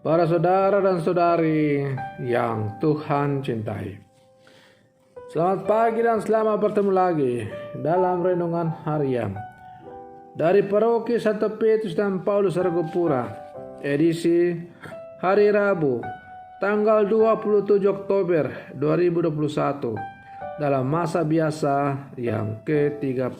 Para saudara dan saudari yang Tuhan cintai, selamat pagi dan selamat bertemu lagi dalam renungan harian dari Paroki Santo Petrus dan Paulus Argopura, edisi hari Rabu, tanggal 27 Oktober 2021, dalam masa biasa yang ke-30.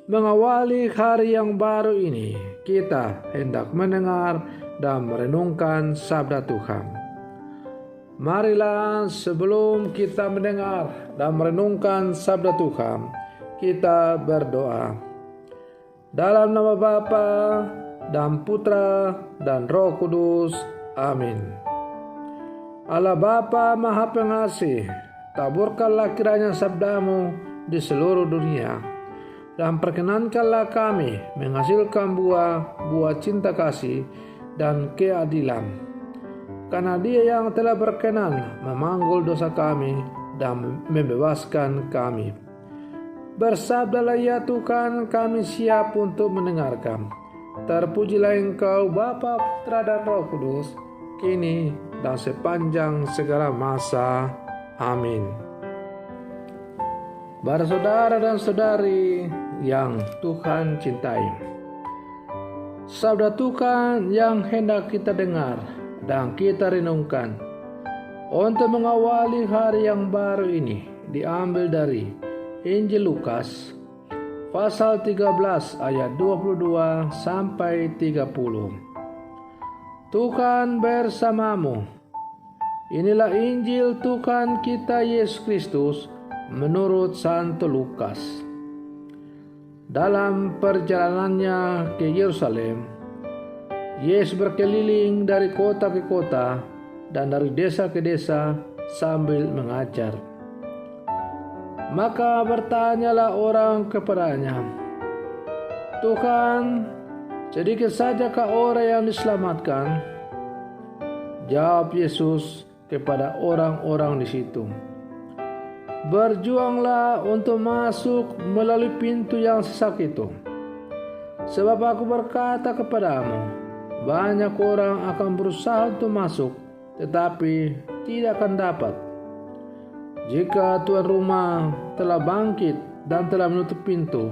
Mengawali hari yang baru ini, kita hendak mendengar dan merenungkan sabda Tuhan. Marilah sebelum kita mendengar dan merenungkan sabda Tuhan, kita berdoa. Dalam nama Bapa dan Putra dan Roh Kudus. Amin. Allah Bapa Maha Pengasih, taburkanlah kiranya sabdamu di seluruh dunia, dan perkenankanlah kami menghasilkan buah cinta kasih dan keadilan. Karena Dia yang telah berkenan memanggul dosa kami dan membebaskan kami. Bersabdalah ya Tuhan, kami siap untuk mendengarkan. Terpujilah Engkau Bapa, Putra dan Roh Kudus, kini dan sepanjang segala masa. Amin. Para saudara dan saudari yang Tuhan cintai, sabda Tuhan yang hendak kita dengar dan kita renungkan untuk mengawali hari yang baru ini diambil dari Injil Lukas pasal 13 ayat 22 sampai 30. Tuhan bersamamu. Inilah Injil Tuhan kita Yesus Kristus menurut Santo Lukas. Dalam perjalanannya ke Yerusalem, Yesus berkeliling dari kota ke kota dan dari desa ke desa sambil mengajar. Maka bertanyalah orang kepadanya, Tuhan, sedikit sajakah orang yang diselamatkan? Jawab Yesus kepada orang-orang di situ, berjuanglah untuk masuk melalui pintu yang sesak itu. Sebab aku berkata kepadamu, banyak orang akan berusaha untuk masuk, tetapi tidak akan dapat. Jika tuan rumah telah bangkit dan telah menutup pintu,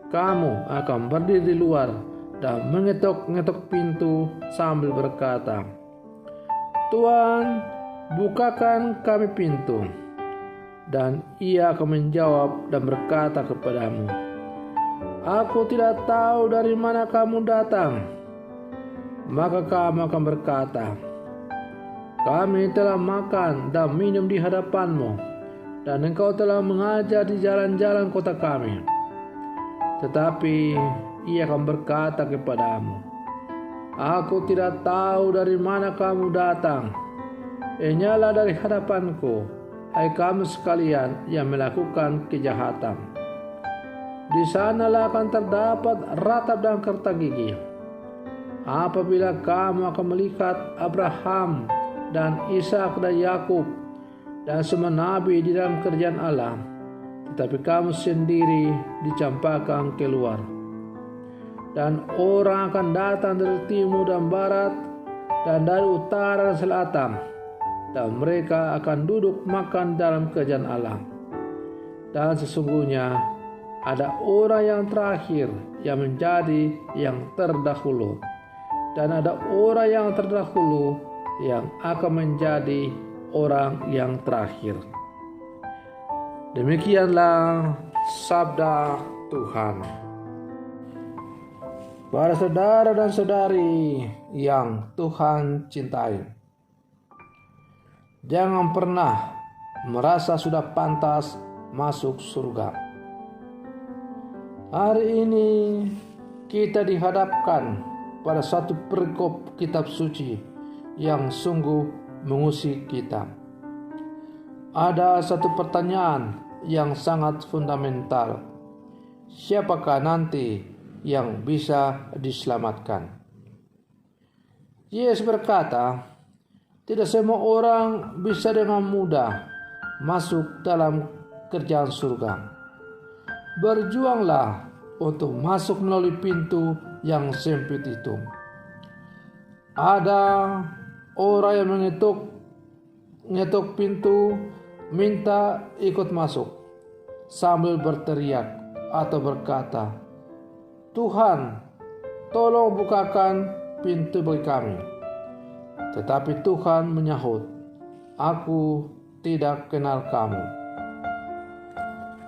kamu akan berdiri di luar dan mengetok-ngetok pintu sambil berkata, Tuan, bukakan kami pintu. Dan ia akan menjawab dan berkata kepadamu, aku tidak tahu dari mana kamu datang. Maka kamu akan berkata, kami telah makan dan minum di hadapanmu, dan engkau telah mengajar di jalan-jalan kota kami. Tetapi ia akan berkata kepadamu, aku tidak tahu dari mana kamu datang. Enyala dari hadapanku, hai kamu sekalian yang melakukan kejahatan. Di sanalah akan terdapat ratap dan kerta gigi, apabila kamu akan melihat Abraham dan Ishak dan Yakub dan semua nabi di dalam kerajaan Allah, tetapi kamu sendiri dicampakkan keluar. Dan orang akan datang dari timur dan barat dan dari utara dan selatan, dan mereka akan duduk makan dalam kerajaan Allah. Dan sesungguhnya ada orang yang terakhir yang menjadi yang terdahulu, dan ada orang yang terdahulu yang akan menjadi orang yang terakhir. Demikianlah sabda Tuhan. Para saudara dan saudari yang Tuhan cintai, jangan pernah merasa sudah pantas masuk surga. Hari ini kita dihadapkan pada satu perikop kitab suci yang sungguh mengusik kita. Ada satu pertanyaan yang sangat fundamental. Siapakah nanti yang bisa diselamatkan? Yesus berkata, tidak semua orang bisa dengan mudah masuk dalam kerajaan surga. Berjuanglah untuk masuk melalui pintu yang sempit itu. Ada orang yang mengetuk pintu, minta ikut masuk sambil berteriak atau berkata, "Tuhan, tolong bukakan pintu bagi kami." Tetapi Tuhan menyahut, "Aku tidak kenal kamu."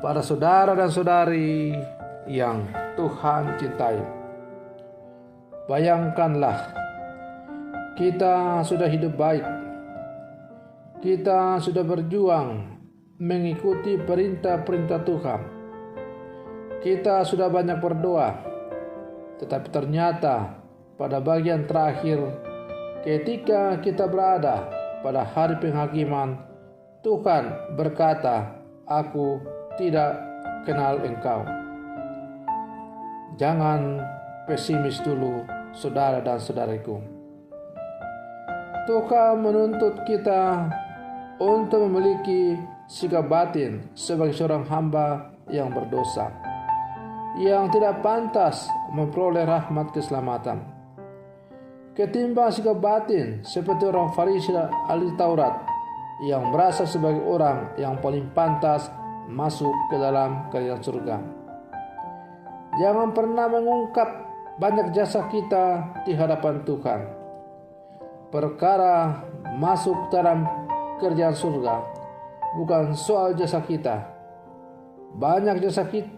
Para saudara dan saudari yang Tuhan cintai, bayangkanlah, kita sudah hidup baik, kita sudah berjuang mengikuti perintah-perintah Tuhan, kita sudah banyak berdoa, tetapi ternyata pada bagian terakhir, ketika kita berada pada hari penghakiman, Tuhan berkata, "Aku tidak kenal engkau." Jangan pesimis dulu, saudara dan saudariku. Tuhan menuntut kita untuk memiliki sikap batin sebagai seorang hamba yang berdosa, yang tidak pantas memperoleh rahmat keselamatan, ketimbang sikap batin seperti orang Farisi dan ahli Taurat yang merasa sebagai orang yang paling pantas masuk ke dalam kerajaan surga. Jangan pernah mengungkap banyak jasa kita di hadapan Tuhan. Perkara masuk dalam kerajaan surga bukan soal jasa kita, banyak jasa kita,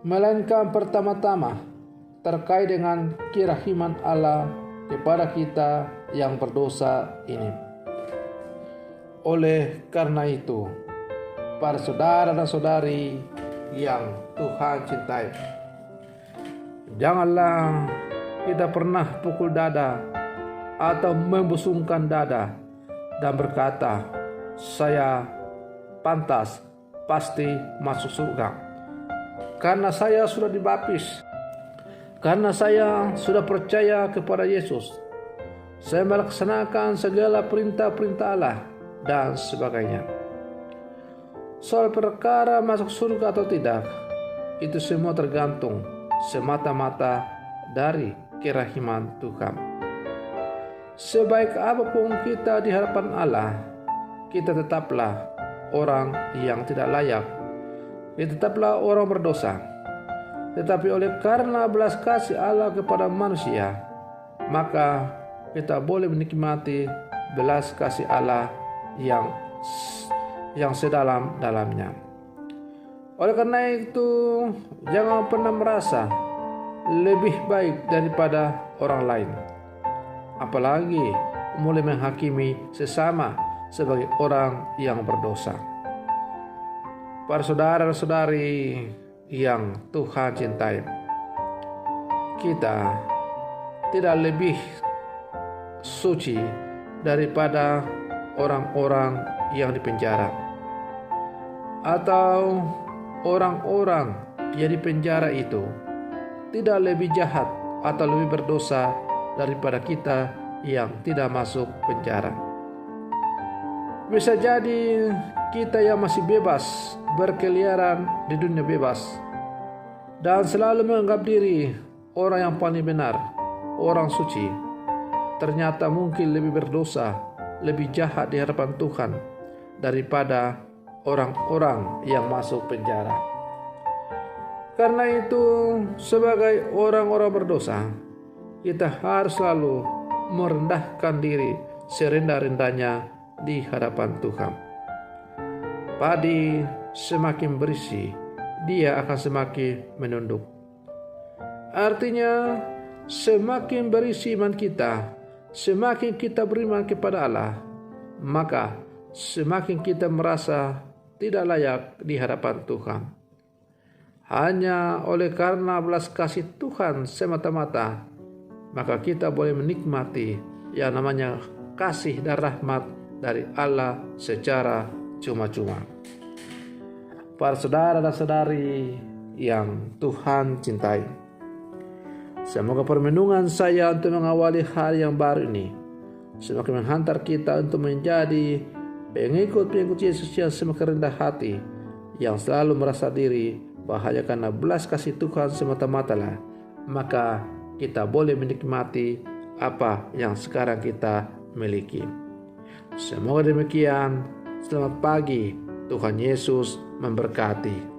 melainkan pertama-tama terkait dengan kerahiman Allah kepada kita yang berdosa ini. Oleh karena itu, para saudara dan saudari yang Tuhan cintai, janganlah kita pernah pukul dada atau membusungkan dada dan berkata, "Saya pantas pasti masuk surga karena saya sudah dibaptis, karena saya sudah percaya kepada Yesus, saya melaksanakan segala perintah-perintah Allah," dan sebagainya. Soal perkara masuk surga atau tidak, itu semua tergantung semata-mata dari kerahiman Tuhan. Sebaik apapun kita di hadapan Allah, kita tetaplah orang yang tidak layak, kita tetaplah orang berdosa. Tetapi oleh karena belas kasih Allah kepada manusia, maka kita boleh menikmati belas kasih Allah yang sedalam-dalamnya. Oleh karena itu, jangan pernah merasa lebih baik daripada orang lain, apalagi mulai menghakimi sesama sebagai orang yang berdosa. Para saudara dan saudari yang Tuhan cintai, kita tidak lebih suci daripada orang-orang yang dipenjara, atau orang-orang yang dipenjara itu tidak lebih jahat atau lebih berdosa daripada kita yang tidak masuk penjara. Bisa jadi kita yang masih bebas berkeliaran di dunia bebas dan selalu menganggap diri orang yang paling benar, orang suci, ternyata mungkin lebih berdosa, lebih jahat di hadapan Tuhan daripada orang-orang yang masuk penjara. Karena itu, sebagai orang-orang berdosa, kita harus selalu merendahkan diri serendah-rendahnya di hadapan Tuhan. Padi semakin berisi, dia akan semakin menunduk. Artinya, semakin berisi iman kita, semakin kita beriman kepada Allah, maka semakin kita merasa tidak layak di hadapan Tuhan. Hanya oleh karena belas kasih Tuhan semata-mata, maka kita boleh menikmati yang namanya kasih dan rahmat dari Allah secara cuma-cuma. Para saudara dan saudari yang Tuhan cintai, semoga permenungan saya untuk mengawali hari yang baru ini semakin menghantar kita untuk menjadi pengikut-pengikut Yesus yang semakin rendah hati, yang selalu merasa diri bahaya karena belas kasih Tuhan semata-mata lah, maka kita boleh menikmati apa yang sekarang kita miliki. Semoga demikian. Selamat pagi. Tuhan Yesus memberkati.